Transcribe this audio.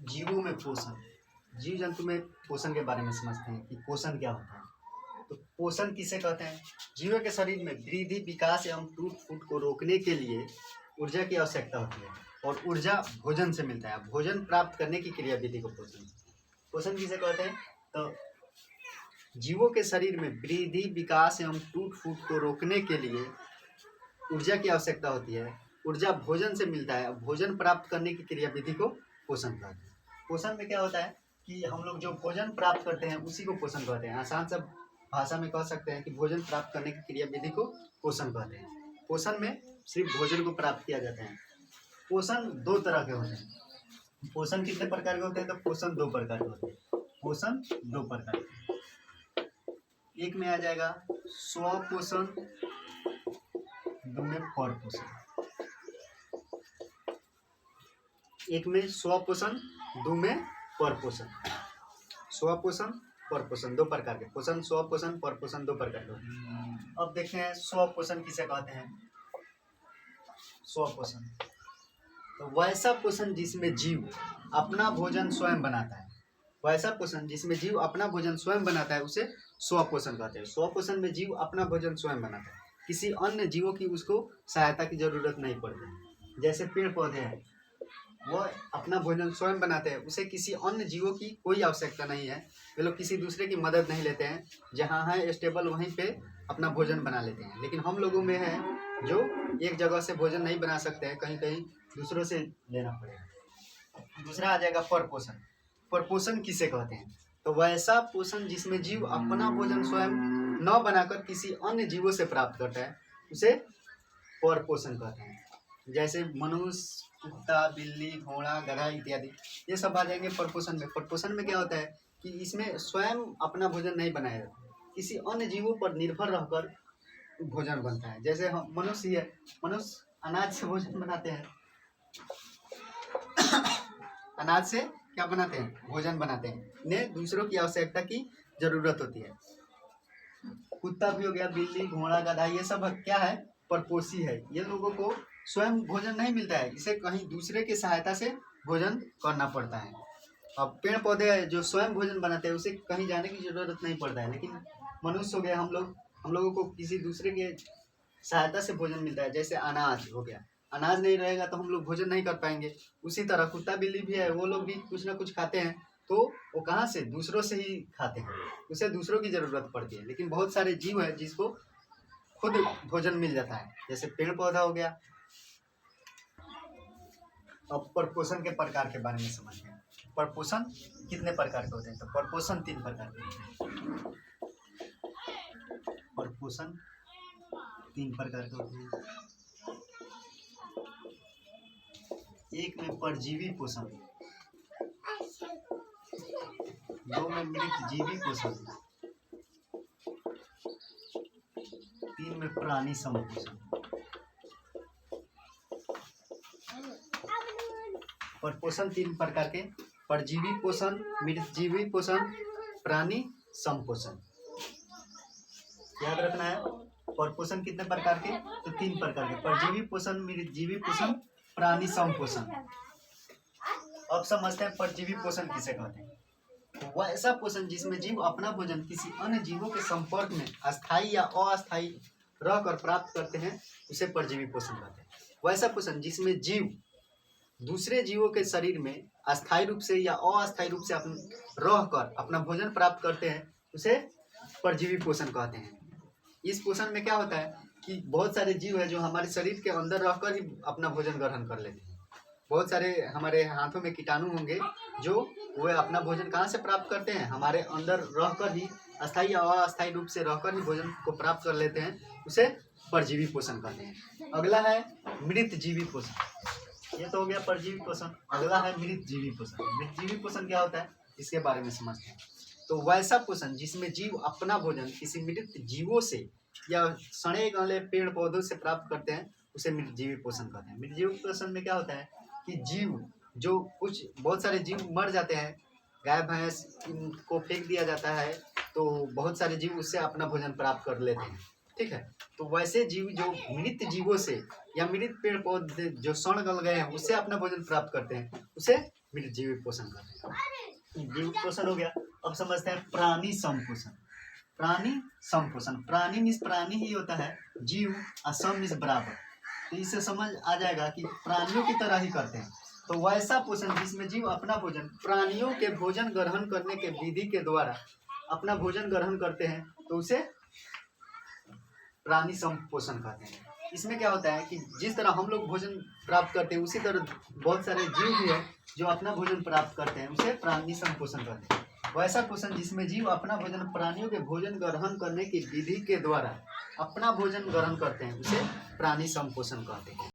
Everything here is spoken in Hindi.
जीवों में पोषण, जीव जंतु में पोषण के बारे में समझते हैं कि पोषण क्या होता है। तो पोषण किसे कहते हैं? जीवों के शरीर में वृद्धि, विकास एवं टूट फूट को रोकने के लिए ऊर्जा की आवश्यकता होती है और ऊर्जा भोजन से मिलता है। भोजन प्राप्त करने की क्रिया विधि को पोषण किसे कहते हैं? तो जीवों के शरीर में वृद्धि, विकास एवं टूट फूट को रोकने के लिए ऊर्जा की आवश्यकता होती है। ऊर्जा भोजन से मिलता है। भोजन प्राप्त करने की क्रिया विधि को पोषण कहते हैं। पोषण में क्या होता है कि हम लोग जो भोजन प्राप्त करते हैं उसी को पोषण कहते हैं। आसान से भाषा में कह सकते हैं कि भोजन प्राप्त करने की क्रिया विधि को पोषण कहते हैं। पोषण में सिर्फ भोजन को प्राप्त किया जाता है। पोषण दो तरह के होते हैं। पोषण कितने प्रकार के होते हैं? तो पोषण दो प्रकार के होते हैं। पोषण दो प्रकार के, एक में आ जाएगा स्व पोषण, दो में पर पोषण। एक में स्व पोषण, दो में पर पोषण। स्व पोषण, पर पोषण दो प्रकार के। पोषण स्व पोषण, पर पोषण दो प्रकार के होते हैं। अब देखते हैं स्व पोषण किसे कहते हैं। स्व पोषण तो वैसा पोषण जिसमें जीव अपना भोजन स्वयं बनाता है। वैसा पोषण जिसमें जीव अपना भोजन स्वयं बनाता है उसे स्व पोषण कहते हैं। स्व पोषण में जीव अपना भोजन स्वयं बनाता है, किसी अन्य जीवों की उसको सहायता की जरूरत नहीं पड़ती। जैसे पेड़ पौधे हैं, वो अपना भोजन स्वयं बनाते हैं, उसे किसी अन्य जीवों की कोई आवश्यकता नहीं है। वे लोग किसी दूसरे की मदद नहीं लेते हैं। जहाँ है स्टेबल वहीं पे अपना भोजन बना लेते हैं। लेकिन हम लोगों में है जो एक जगह से भोजन नहीं बना सकते हैं, कहीं कहीं दूसरों से लेना पड़ेगा। दूसरा आ जाएगा पर पोषण। पर पोषण किसे कहते हैं? तो वैसा पोषण जिसमें जीव अपना भोजन स्वयं न बनाकर किसी अन्य जीवों से प्राप्त करता है उसे पर पोषण कहते हैं। जैसे मनुष्य, कुत्ता, बिल्ली, घोड़ा, गधा इत्यादि ये सब आ जाएंगे परपोषण में। परपोषण में क्या होता है कि इसमें स्वयं अपना भोजन नहीं बनाया जाता, किसी अन्य जीवों पर निर्भर रहकर भोजन बनता है। जैसे हम मनुष्य है, मनुष्य अनाज से भोजन बनाते हैं। अनाज से क्या बनाते हैं? भोजन बनाते हैं। इन्हें दूसरों की आवश्यकता की जरूरत होती है। कुत्ता भी हो गया, बिल्ली, घोड़ा, गधा ये सब क्या है? परपोषी है। ये लोगों को स्वयं भोजन नहीं मिलता है, इसे कहीं दूसरे की सहायता से भोजन करना पड़ता है। अब पेड़ पौधे है जो स्वयं भोजन बनाते हैं, उसे कहीं जाने की जरूरत नहीं पड़ता है। लेकिन मनुष्य हो गया, हम लोगों को किसी दूसरे के सहायता से भोजन मिलता है। जैसे अनाज हो गया, अनाज नहीं रहेगा तो हम लोग भोजन नहीं कर पाएंगे। उसी तरह कुत्ता बिल्ली भी है, वो लोग भी कुछ ना कुछ खाते हैं, तो वो कहाँ से? दूसरों से ही खाते हैं, उसे दूसरों की जरूरत पड़ती है। लेकिन बहुत सारे जीव है जिसको खुद भोजन मिल जाता है, जैसे पेड़ पौधा हो गया। अब परपोषण के प्रकार के बारे में समझते हैं। परपोषण कितने प्रकार के होते हैं? तो परपोषण तीन प्रकार के होते हैं। परपोषण तीन प्रकार के होते हैं। एक में परजीवी पोषण, दो में मृतजीवी पोषण, तीन में प्राणी समपोषण। परपोषण तीन प्रकार के: परजीवी पोषण, मृतजीवी पोषण, प्राणी समपोषण। याद रखना है। परपोषण कितने प्रकार के? तो तीन प्रकार के: परजीवी पोषण, मृतजीवी पोषण, प्राणी समपोषण। अब समझते हैं परजीवी पोषण किसे कहते हैं। वह ऐसा पोषण जिसमें जीव अपना भोजन किसी अन्य जीवों के संपर्क में अस्थायी या अस्थायी रहकर प्राप्त करते हैं उसे परजीवी पोषण कहते हैं। वैसा पोषण जिसमें जीव दूसरे जीवों के शरीर में अस्थायी रूप से या अस्थायी रूप से रहकर अपना भोजन प्राप्त करते हैं उसे परजीवी पोषण कहते हैं। इस पोषण में क्या होता है कि बहुत सारे जीव है जो हमारे शरीर के अंदर रहकर ही अपना भोजन ग्रहण कर लेते हैं। बहुत सारे हमारे हाथों में कीटाणु होंगे जो वे अपना भोजन कहाँ से प्राप्त करते हैं? हमारे अंदर रहकर ही, अस्थायी या अस्थायी रूप से रहकर ही भोजन को प्राप्त कर लेते हैं, उसे परजीवी पोषण कहते हैं। अगला है मृतजीवी पोषण। ये तो हो गया परजीवी पोषण। अगला है मृतजीवी पोषण। मृतजीवी पोषण क्या होता है इसके बारे में समझते हैं। तो वैसा पोषण जिसमें जीव अपना भोजन किसी मृत जीवों से या सड़े गले पेड़ पौधों से प्राप्त करते हैं उसे मृतजीवी पोषण कहते हैं। मृतजीवी पोषण में क्या होता है कि जीव जो कुछ बहुत सारे जीव मर जाते हैं, गाय भैंस इनको फेंक दिया जाता है, तो बहुत सारे जीव उससे अपना भोजन प्राप्त कर लेते हैं। ठीक है, तो वैसे जीव जो मृत जीवों से या मृत पेड़ पौधे जो सड़ गल गए हैं उससे अपना भोजन प्राप्त करते हैं उसे मृतजीवी पोषण कहते हैं। जीव पोषण हो गया। अब समझते हैं प्राणी संपोषण। प्राणी संपोषण, प्राणी मीन्स प्राणी ही होता है, जीव और सम मीन्स बराबर। तो इससे समझ आ जाएगा कि प्राणियों की तरह ही करते हैं। तो वैसा पोषण जिसमें जीव अपना भोजन प्राणियों के भोजन ग्रहण करने के विधि के द्वारा अपना भोजन ग्रहण करते हैं, तो उसे प्राणी संपोषण कहते हैं। इसमें क्या होता है कि जिस तरह हम लोग भोजन प्राप्त करते हैं, उसी तरह बहुत सारे जीव भी है जो अपना भोजन प्राप्त करते हैं, उसे प्राणी संपोषण कहते हैं। वैसा पोषण जिसमें जीव अपना भोजन प्राणियों के भोजन ग्रहण करने की विधि के द्वारा अपना भोजन ग्रहण करते हैं, उसे प्राणी संपोषण कहते हैं।